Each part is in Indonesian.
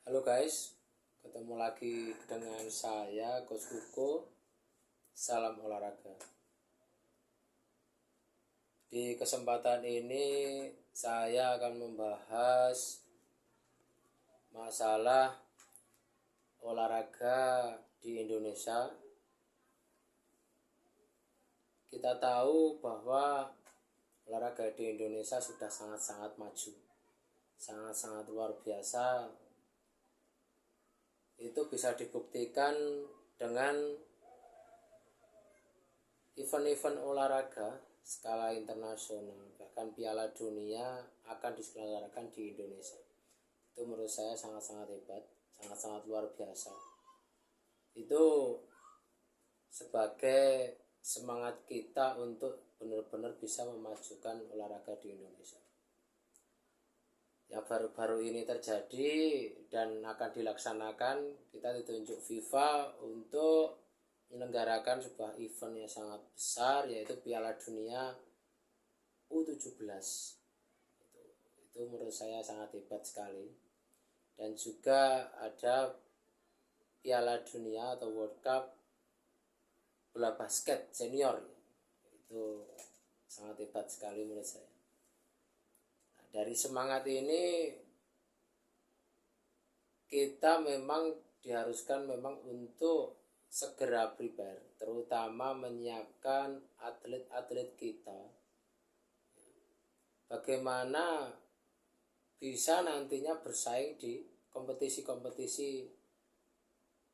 Halo guys, ketemu lagi dengan saya Coach Kuko. Salam olahraga. Di kesempatan ini saya akan membahas masalah olahraga di Indonesia. Kita tahu bahwa olahraga di Indonesia sudah sangat-sangat maju, sangat-sangat luar biasa. Itu bisa dibuktikan dengan event-event olahraga skala internasional, bahkan Piala Dunia akan diselenggarakan di Indonesia. Itu menurut saya sangat-sangat hebat, sangat-sangat luar biasa. Itu sebagai semangat kita untuk benar-benar bisa memajukan olahraga di Indonesia. Yang baru-baru ini terjadi dan akan dilaksanakan, kita ditunjuk FIFA untuk menyelenggarakan sebuah event yang sangat besar, yaitu Piala Dunia U17. Itu menurut saya sangat hebat sekali. Dan juga ada Piala Dunia atau World Cup bola basket senior. Itu sangat hebat sekali menurut saya. Dari semangat ini kita memang diharuskan memang untuk segera prepare, terutama menyiapkan atlet-atlet kita bagaimana bisa nantinya bersaing di kompetisi-kompetisi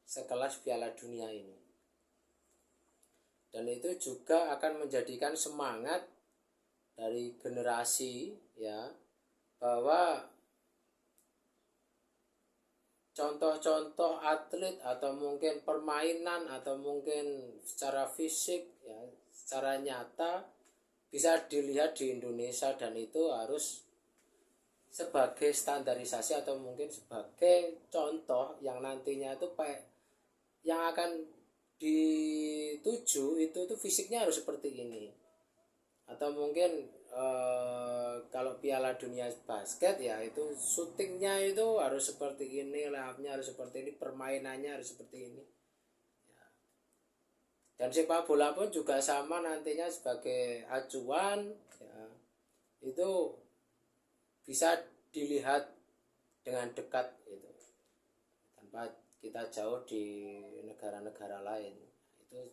sekelas Piala Dunia ini. Dan itu juga akan menjadikan semangat dari generasi, ya, bahwa contoh-contoh atlet atau mungkin permainan atau mungkin secara fisik, ya, secara nyata bisa dilihat di Indonesia, dan itu harus sebagai standarisasi atau mungkin sebagai contoh yang nantinya itu yang akan dituju itu fisiknya harus seperti ini. Atau mungkin kalau Piala Dunia basket, ya itu syutingnya itu harus seperti ini, layupnya harus seperti ini, permainannya harus seperti ini, ya. Dan sepak bola pun juga sama nantinya sebagai acuan, ya, itu bisa dilihat dengan dekat itu, tanpa kita jauh di negara-negara lain. Itu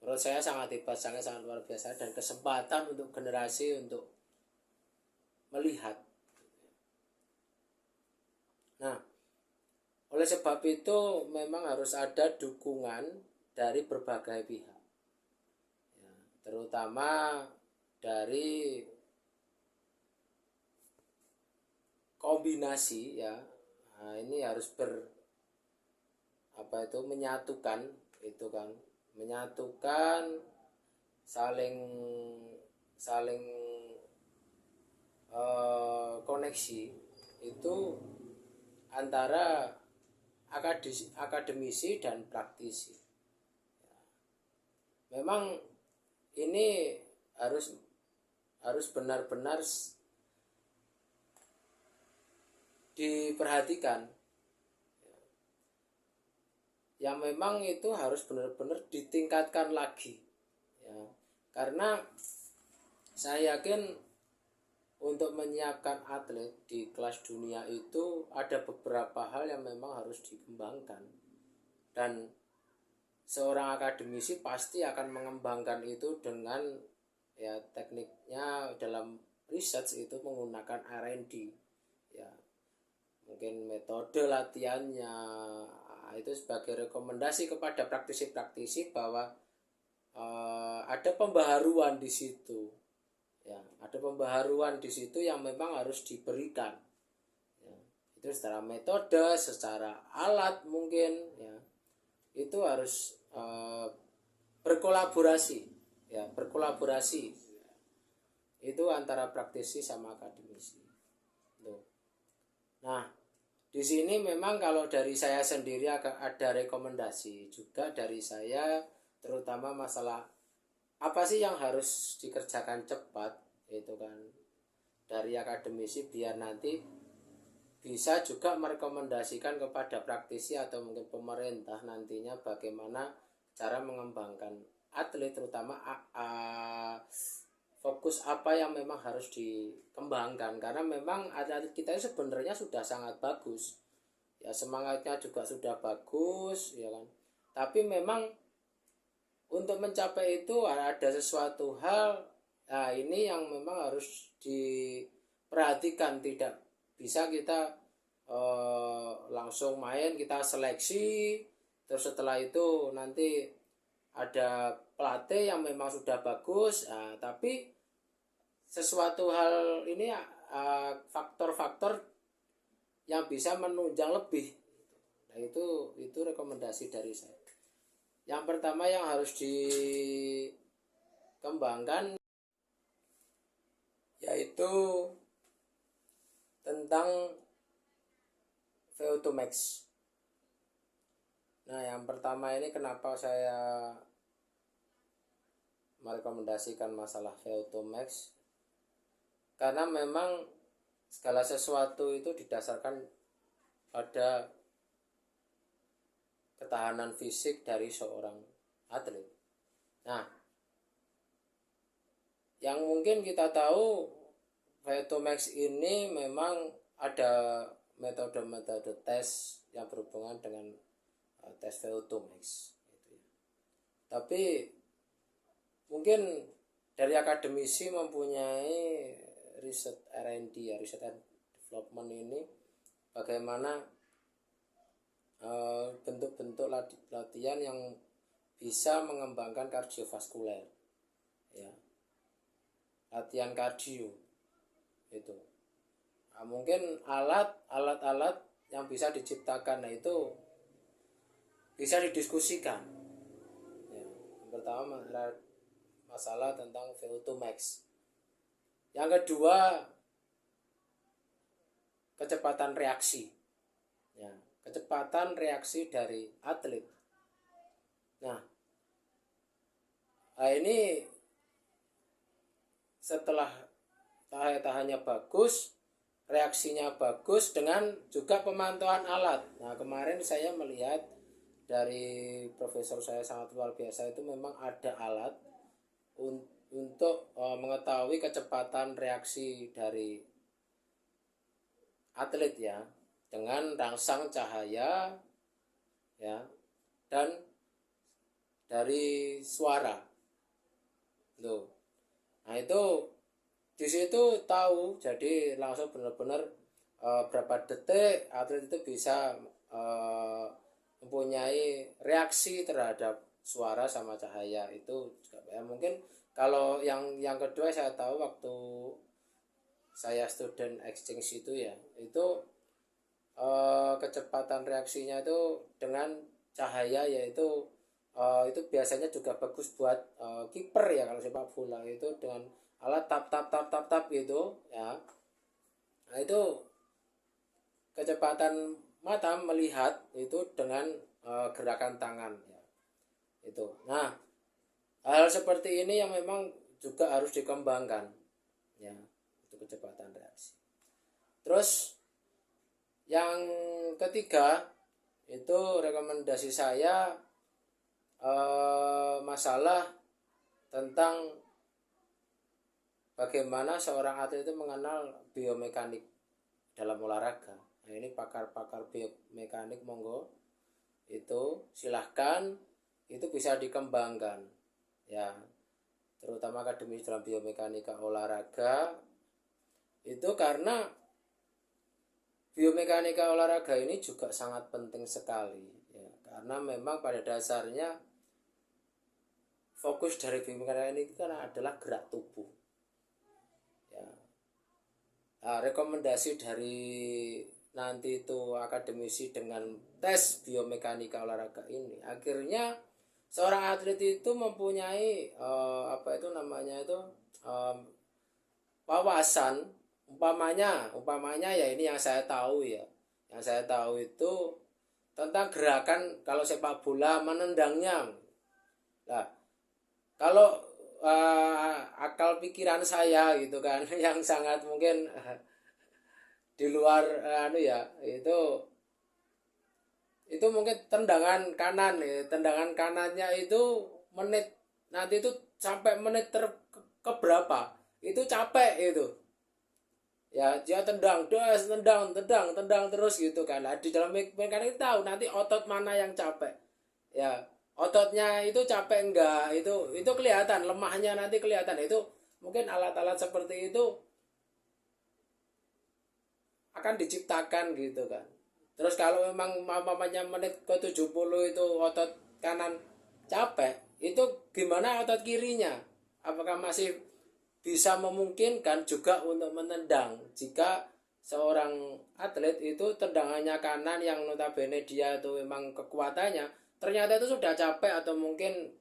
menurut saya sangat hebat, sangat luar biasa, dan kesempatan untuk generasi untuk melihat. Nah, oleh sebab itu memang harus ada dukungan dari berbagai pihak, ya, terutama dari kombinasi, ya. Nah, ini harus menyatukan itu kan, menyatukan, saling koneksi itu antara akademisi dan praktisi. Memang ini harus benar-benar diperhatikan, yang memang itu harus benar-benar ditingkatkan lagi, ya. Karena saya yakin untuk menyiapkan atlet di kelas dunia itu ada beberapa hal yang memang harus dikembangkan, dan seorang akademisi pasti akan mengembangkan itu dengan, ya, tekniknya dalam research itu menggunakan R&D, ya, mungkin metode latihannya. Itu sebagai rekomendasi kepada praktisi-praktisi bahwa ada pembaharuan di situ, ya, ada pembaharuan di situ yang memang harus diberikan, ya. Itu secara metode, secara alat mungkin, ya, itu harus berkolaborasi, ya, berkolaborasi itu antara praktisi sama akademisi. Tuh. Nah, di sini memang kalau dari saya sendiri ada rekomendasi juga dari saya, terutama masalah apa sih yang harus dikerjakan cepat, itu kan dari akademisi, biar nanti bisa juga merekomendasikan kepada praktisi atau mungkin pemerintah nantinya bagaimana cara mengembangkan atlet, terutama fokus apa yang memang harus dikembangkan, karena memang atlet kita sebenarnya sudah sangat bagus ya, semangatnya juga sudah bagus ya kan, tapi memang untuk mencapai itu ada sesuatu hal, nah ini yang memang harus diperhatikan. Tidak bisa kita langsung main, kita seleksi terus setelah itu nanti ada pelatih yang memang sudah bagus, nah, tapi sesuatu hal ini faktor-faktor yang bisa menunjang lebih. Nah, itu rekomendasi dari saya. Yang pertama yang harus dikembangkan yaitu tentang VO2 max. Nah, yang pertama ini kenapa saya merekomendasikan masalah VO2 max, karena memang segala sesuatu itu didasarkan pada ketahanan fisik dari seorang atlet. Nah, yang mungkin kita tahu VO2 max ini memang ada metode-metode tes yang berhubungan dengan tes VO2 max gitu ya. Tapi mungkin dari akademisi mempunyai riset R&D ya, riset and development ini, bagaimana bentuk-bentuk latihan yang bisa mengembangkan kardiovaskuler ya, latihan kardio itu. Nah, mungkin alat-alat yang bisa diciptakan, nah itu bisa didiskusikan ya. Yang pertama masalah tentang VO2 max. Yang kedua, kecepatan reaksi ya, kecepatan reaksi dari atlet. Nah, ini setelah tahannya bagus, reaksinya bagus dengan juga pemantauan alat. Nah, kemarin saya melihat dari profesor saya sangat luar biasa, itu memang ada alat untuk mengetahui kecepatan reaksi dari atlet ya, dengan rangsang cahaya ya, dan dari suara tuh. Nah, itu di situ tahu, jadi langsung benar-benar berapa detik atlet itu bisa mempunyai reaksi terhadap suara sama cahaya itu juga ya. Mungkin kalau yang kedua saya tahu waktu saya student exchange itu ya, itu kecepatan reaksinya itu dengan cahaya, yaitu itu biasanya juga bagus buat kiper ya kalau sepak bola, itu dengan alat tap gitu ya. Nah, itu kecepatan mata melihat itu dengan gerakan tangan ya. Itu. Nah, hal seperti ini yang memang juga harus dikembangkan ya, itu kecepatan reaksi. Terus yang ketiga itu rekomendasi saya masalah tentang bagaimana seorang atlet itu mengenal biomekanik dalam olahraga. Nah, ini pakar-pakar biomekanik monggo itu silahkan, itu bisa dikembangkan ya, terutama akademis dalam biomekanika olahraga itu, karena biomekanika olahraga ini juga sangat penting sekali ya, karena memang pada dasarnya fokus dari biomekanika ini kan adalah gerak tubuh ya. Nah, rekomendasi dari nanti itu akademisi dengan tes biomekanika olahraga ini, akhirnya seorang atlet itu mempunyai wawasan. Umpamanya ya, ini yang saya tahu ya, yang saya tahu itu tentang gerakan kalau sepak bola menendangnya. Nah, kalau akal pikiran saya gitu kan yang sangat mungkin di luar itu mungkin tendangan kanan ya. Tendangan kanannya itu menit nanti itu sampai menit keberapa itu capek itu ya, dia tendang tendang terus gitu kan. Nah, di dalam mekanik tahu nanti otot mana yang capek ya, ototnya itu capek enggak, itu kelihatan, lemahnya nanti kelihatan. Itu mungkin alat-alat seperti itu akan diciptakan gitu kan. Terus kalau memang mamanya menit ke 70 itu otot kanan capek, itu gimana otot kirinya? Apakah masih bisa memungkinkan juga untuk menendang jika seorang atlet itu tendangannya kanan yang notabene dia itu memang kekuatannya ternyata itu sudah capek atau mungkin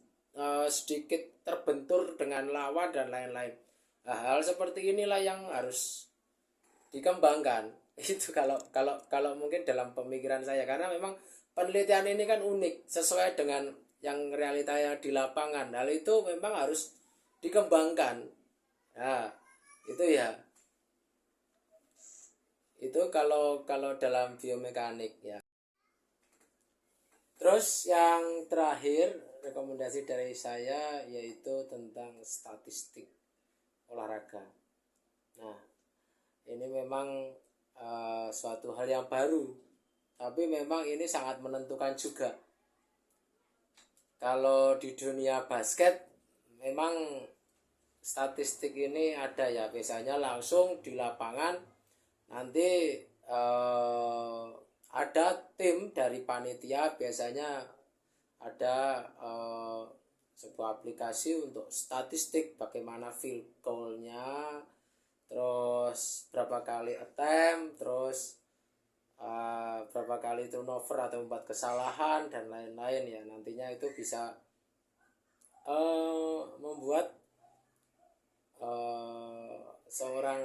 sedikit terbentur dengan lawan dan lain-lain. Nah, hal seperti inilah yang harus dikembangkan. Itu kalau mungkin dalam pemikiran saya, karena memang penelitian ini kan unik sesuai dengan yang realitanya di lapangan. Hal itu memang harus dikembangkan. Nah, itu ya. Itu kalau dalam biomekanik ya. Terus yang terakhir rekomendasi dari saya yaitu tentang statistik olahraga. Nah, ini memang suatu hal yang baru, tapi memang ini sangat menentukan juga. Kalau di dunia basket memang statistik ini ada ya, biasanya langsung di lapangan nanti ada tim dari panitia, biasanya ada sebuah aplikasi untuk statistik bagaimana field goal-nya, terus berapa kali attempt, terus berapa kali turnover atau membuat kesalahan dan lain-lain ya. Nantinya itu bisa membuat seorang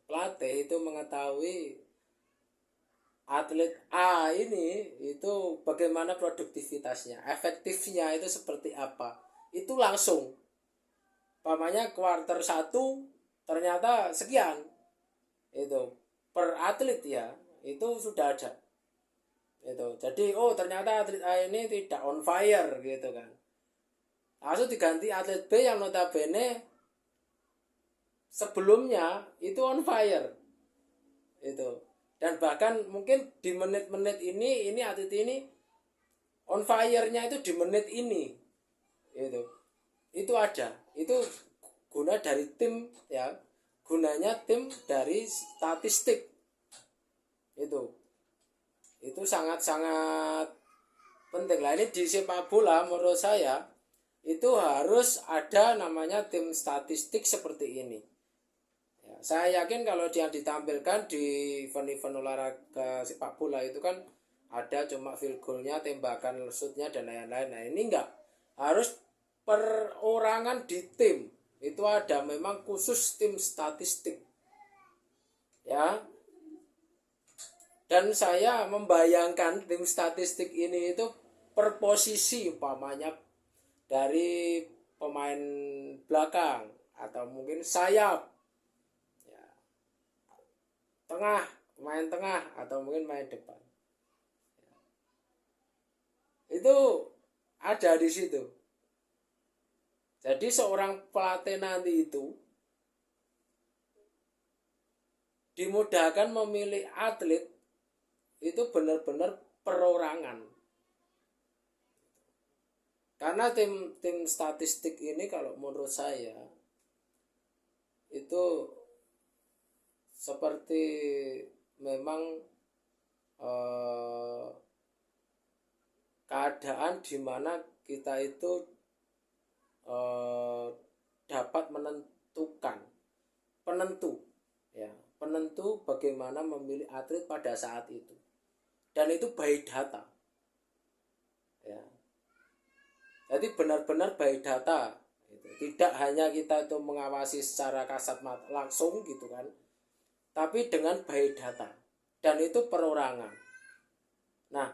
pelatih itu mengetahui atlet A ini itu bagaimana produktivitasnya, efektifnya itu seperti apa. Itu langsung. Pamannya kuarter 1 ternyata sekian. Itu per atlet ya, itu sudah ada. Itu. Jadi ternyata atlet A ini tidak on fire gitu kan. Langsung diganti atlet B yang notabene sebelumnya itu on fire. Itu. Dan bahkan mungkin di menit-menit ini atlet ini on fire-nya itu di menit ini. Itu ada. Itu guna dari tim ya. Gunanya tim dari statistik. Itu sangat-sangat penting lah. Ini di sepak bola menurut saya itu harus ada namanya tim statistik seperti ini. Saya yakin kalau dia ditampilkan di event-event olahraga sepak bola itu kan ada cuma field goal-nya, tembakan, shoot-nya dan lain-lain. Nah, ini enggak. Harus perorangan di tim. Itu ada memang khusus tim statistik. Ya. Dan saya membayangkan tim statistik ini itu per posisi, umpamanya dari pemain belakang atau mungkin sayap, tengah, main tengah atau mungkin main depan. Itu ada di situ. Jadi seorang pelatih nanti itu dimudahkan memilih atlet itu benar-benar perorangan. Karena tim statistik ini kalau menurut saya itu seperti memang keadaan di mana kita itu dapat menentukan penentu bagaimana memilih atlet pada saat itu, dan itu by data ya. Jadi benar-benar by data gitu. Tidak hanya kita itu mengawasi secara kasat mata langsung gitu kan, tapi dengan by data, dan itu perorangan. Nah,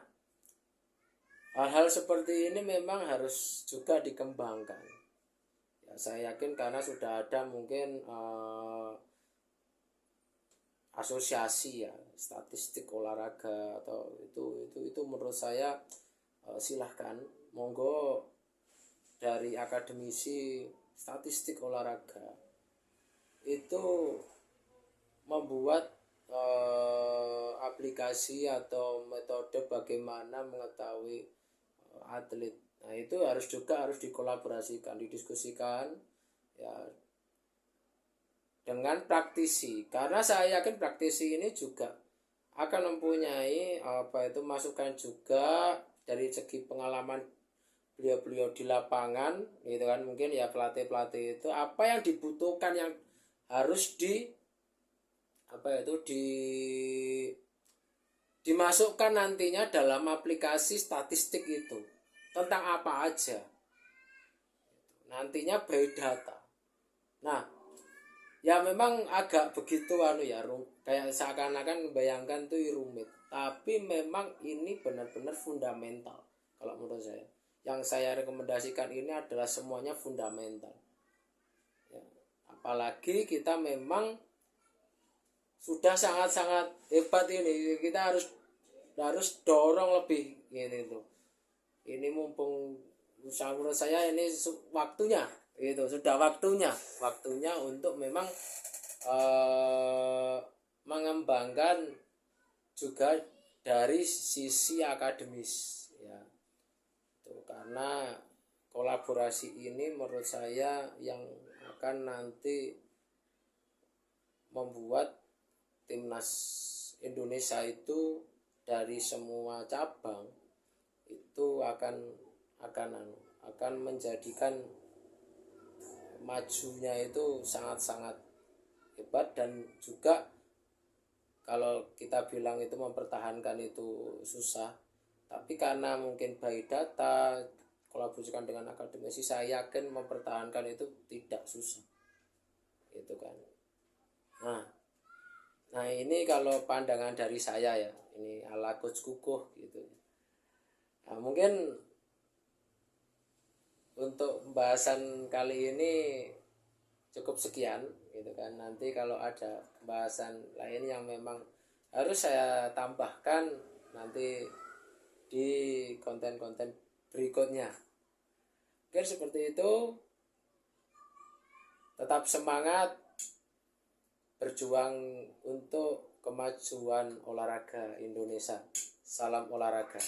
hal-hal seperti ini memang harus juga dikembangkan ya, saya yakin karena sudah ada mungkin asosiasi ya statistik olahraga atau itu menurut saya silahkan monggo dari akademisi statistik olahraga itu membuat aplikasi atau metode bagaimana mengetahui atlet. Nah itu harus dikolaborasikan, didiskusikan ya dengan praktisi, karena saya yakin praktisi ini juga akan mempunyai masukan juga dari segi pengalaman beliau-beliau di lapangan gitu kan. Mungkin ya pelatih-pelatih itu apa yang dibutuhkan, yang harus dimasukkan nantinya dalam aplikasi statistik itu tentang apa aja nantinya by data. Nah ya memang agak begitu kayak seakan-akan membayangkan tuh rumit, tapi memang ini benar-benar fundamental kalau menurut saya. Yang saya rekomendasikan ini adalah semuanya fundamental ya. Apalagi kita memang sudah sangat-sangat hebat ini, kita harus dorong lebih gitu. Ini mumpung menurut saya ini waktunya itu sudah waktunya untuk memang mengembangkan juga dari sisi akademis ya. Karena kolaborasi ini menurut saya yang akan nanti membuat timnas Indonesia itu dari semua cabang itu akan menjadikan majunya itu sangat-sangat hebat. Dan juga kalau kita bilang itu mempertahankan itu susah, tapi karena mungkin by data kolaborasikan dengan akademisi, saya yakin mempertahankan itu tidak susah itu kan. Nah ini kalau pandangan dari saya ya, ini ala coach Kukuh gitu. Nah mungkin untuk pembahasan kali ini cukup sekian gitu kan. Nanti kalau ada pembahasan lain yang memang harus saya tambahkan nanti di konten-konten berikutnya. Oke, seperti itu. Tetap semangat berjuang untuk kemajuan olahraga Indonesia. Salam olahraga.